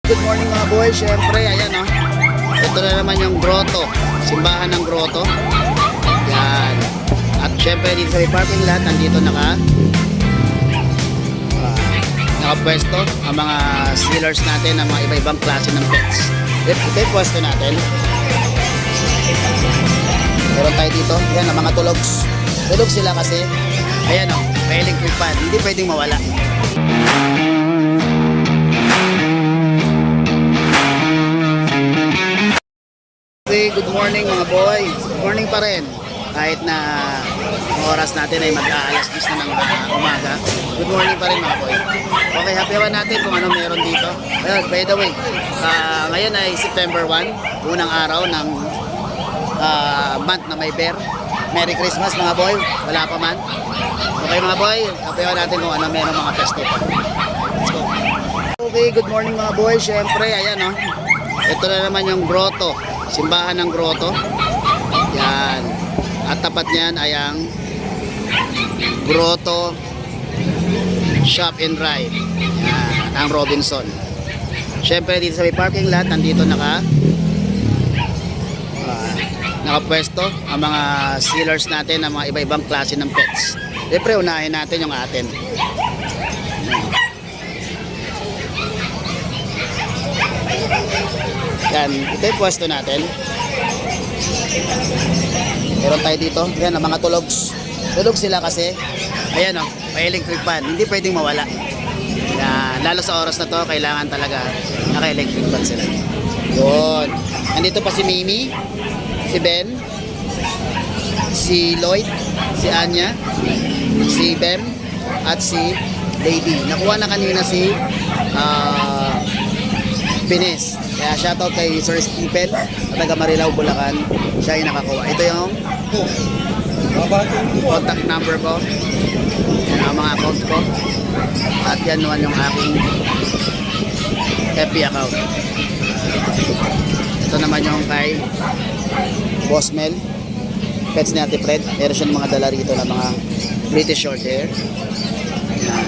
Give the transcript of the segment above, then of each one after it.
Good morning mga boy, syempre ayan o. Ito na naman yung grotto, simbahan ng grotto. Yan. At syempre dito sa may parking lot, nandito nakapwesto ang mga sealers natin ng mga iba-ibang klase ng pets. Ito yung pwesto natin. Meron tayo dito, yan ang mga tulogs. Tulog sila kasi, ayan o, may electric fan, hindi pwedeng mawala. Good morning mga boy. Good morning pa rin. Kahit na ang oras natin ay mag-aalas 10 na ng umaga. Good morning pa rin mga boy. Okay, happy natin kung ano meron dito. By the way, ngayon ay September 1, unang araw ng month na may bear. Merry Christmas mga boy. Wala pa man. Okay mga boy, happy natin kung ano meron mga pest dito. Let's go. Okay, good morning mga boy. Syempre, ayan o. Ito na naman yung grotto, simbahan ng grotto. Yan. At tapat niyan ay ang Grotto Shop and Ride. Yan, ang Robinson. Syempre dito sa may parking lot, nandito nakapwesto ang mga sealers natin ng mga iba-ibang klase ng pets. Syempre unahin natin yung atin. Yan, ito yung pwesto natin. Meron tayo dito, yan ang mga tulogs. Tulog sila kasi, ayan o, may electric fan, hindi pwedeng mawala. Yan, lalo sa oras na to, kailangan talaga naka-electric fan sila. Yun. Nandito pa si Mimi, si Ben, si Lloyd, si Anya, si Bem, at si Lady. Nakuha na kanina si Pines. Kaya shoutout kay Sir Stephen, taga Marilao, Bulacan. Siya yung nakakuha. Ito yung contact number ko. Yan ang mga account ko. At yan naman yung aking FB account. Ito naman yung kay Boss Mel, pets ni Ate Fred. Meron siya mga dala rito na mga British short hair. Yan.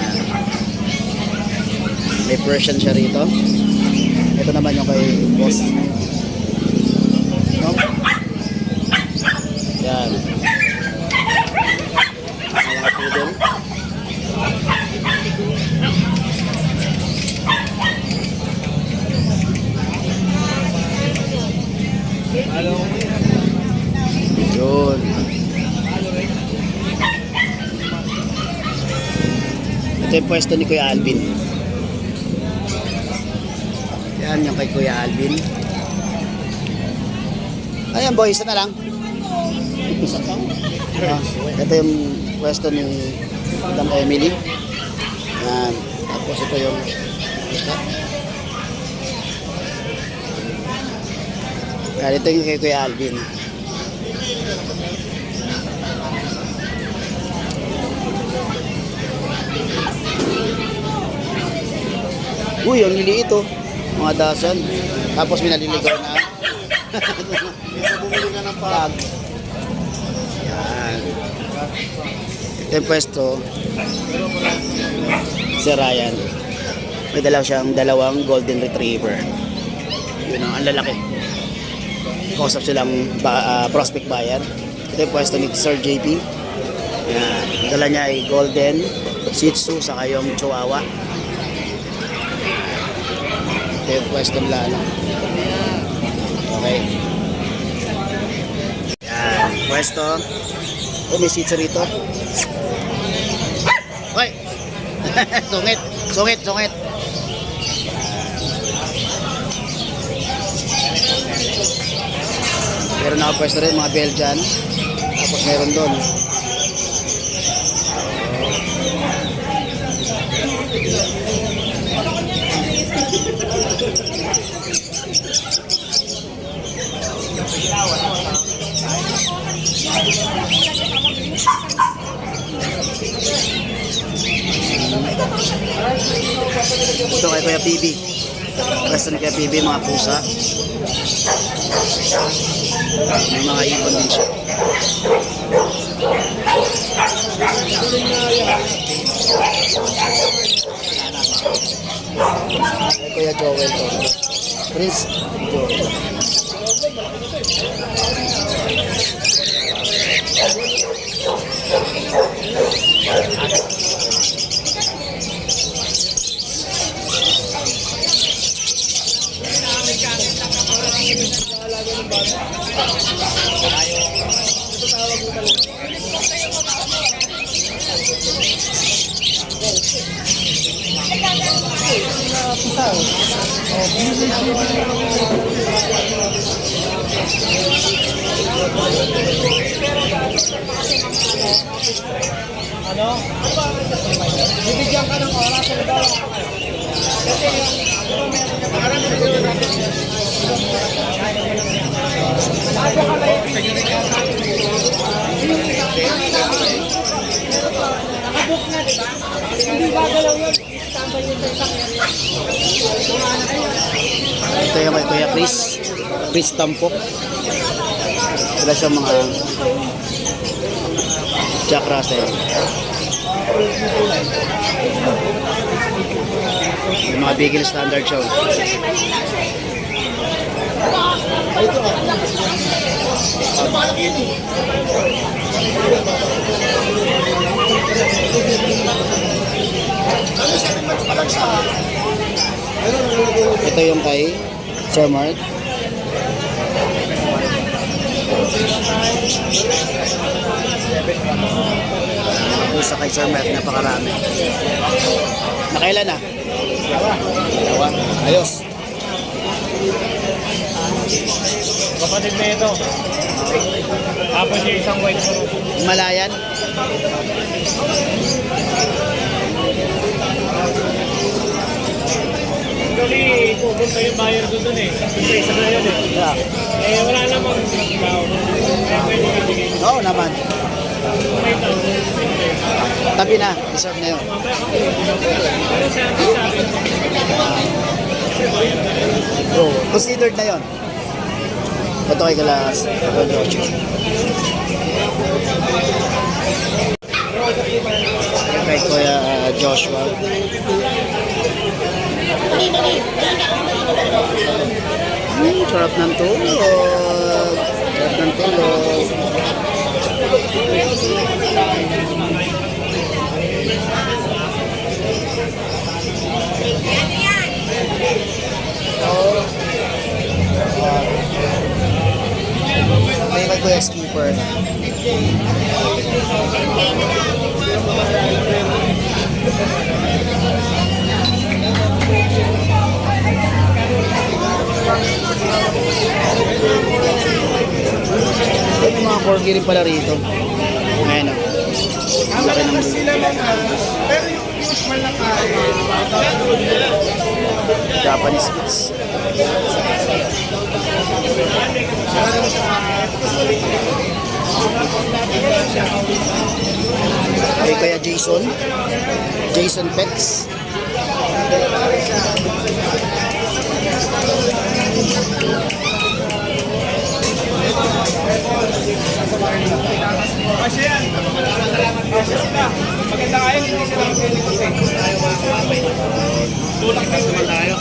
May Persian siya rito. Ito naman yung kay Boss. No? Yan. Mga poodle. Yun. Ito yung pwesto ni Kuya Alvin. Yan yung kay Kuya Alvin. Ayan boy, isa na lang. Isa pa. Ito yung pwesto ni Madam Emily. Yan. Tapos ito yung isa. Yan, ito yung kay Kuya Alvin. Uy, ang liliit oh. Mga dasan. Tapos minaliligaw na. Bumili ka ng pag. Yan. Ito yung pwesto. Si Ryan. May siyang dalawang golden retriever. Yun ang lalaki. Kausap silang prospect buyer. Ito yung pwesto ni Sir JP. Yan. Dala niya ay golden Shih Tzu saka yung Chihuahua. Ito yung pwesto nila. Okay. Yan. Pwesto. May Shih Tzu rito. Hoy! Sungit! Sungit! Sungit! Meron ako pwesto rin mga Belgian. Tapos meron doon. Ito kay Kuya PB. Pwesto ni Kuya PB, mga pusa. May mga ibon din siya. Kay Kuya Joel to. Prince Joel. Ano? Bibigyan ka ng oras sa iba. Nakabook na, di ba? Hindi gagalaw yun. Tambay yun sa isang Ito yung kay Kuya Chris. Chris Tampok. Sila siya mga Jack Russell. Yung mga Beagle Standard Show. Ito yung kay Sir Mark. Pusa kay Sir Mark, napakarami. Nakailan na? Dalawa. Ayos. kapatid na ito. Tapos yung isang white po. Himalayan. Actually, pupunta yung buyer doon eh. Isa na yun eh. Yeah. Eh, wala namang tao. Kaya pwede ibigay. Oo naman. May tao. Tabi na. Deserve na yun. Pero sa akin, Oo. Considered na yun. Ito kay Kalas. Kay Kuya Joshua. Sarap ng tulog. Sarap ng tulog. May kay Kuya Skipper. May mga corgi rin pala rito. Ayan o. Laki ng sila naman. Pero yung usual na kaya. Japanese Spitz. Ay kaya Jason. Jason Pets. Kasi yan. Kasi sila. Maganda kayo, hindi sila mag-telecom eh. Tulak na naman tayo.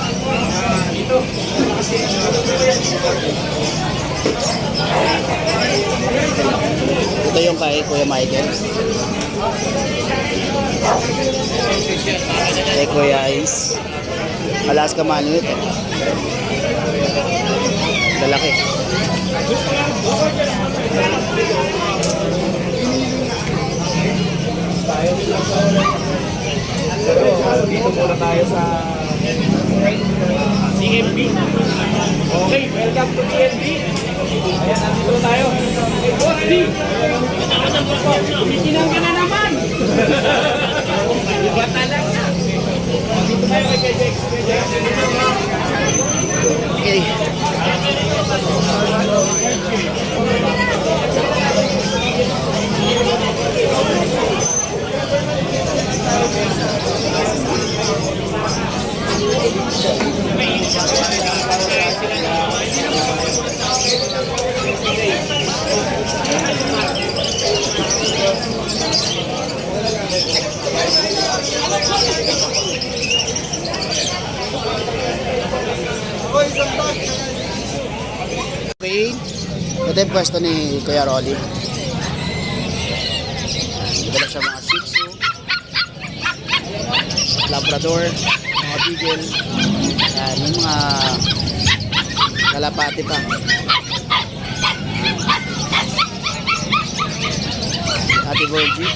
Dito. Ito yung kay Kuya Michael. Kay Kuya Ice. Alaska Manuit. Lalaki. Dito muna tayo sa CMB. Okay, welcome to CMB. Ayan, nandito tayo. Boss D! Umikinang ka na naman! Iba talaga. Dito tayo kay Jex. Okay. Okay. Ito yung pwesto ni Kuya Rolly. Dito lang siya mga Shih Tzu, Labrador, mga Beagle. Yan, yung mga kalapati pa. Ate Virgie.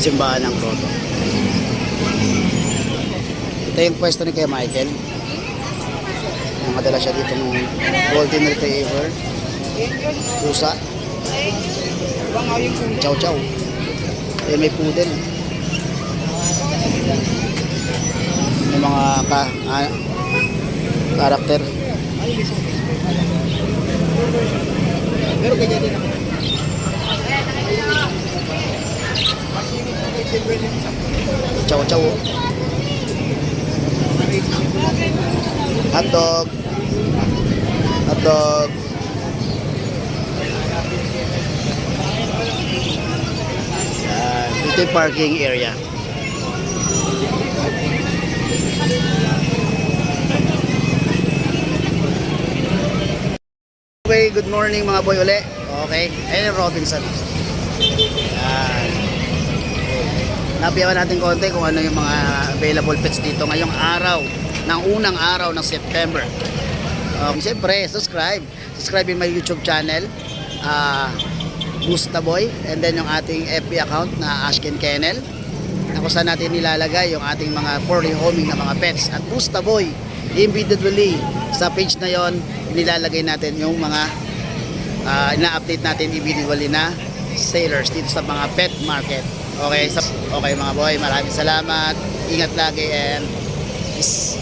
Simbahan ng Grotto. Ito yung pwesto ni Kuya Michael. Madala siya dito ng Golden Retriever, pusa, chow chow. May poodle. May mga karakter. Pero ganyan din ako. Chow chow. Hotdog. Hotdog. Ito yung parking area. Okay, good morning mga boy uli. Okay, ayun yung Robinson. Yan. Napiyawan natin konti kung ano yung mga available pets dito ngayong araw, ng unang araw ng September. Siyempre, subscribe in my YouTube channel, Busta Boy, and then yung ating FB account na Ashken Kennel, na kung saan natin nilalagay yung ating mga for rehoming na mga pets. At Busta Boy, individually sa page na yon nilalagay natin yung mga ina-update natin individually na sellers dito sa mga pet market. Okay, okay mga boy, maraming salamat. Ingat lagi and peace.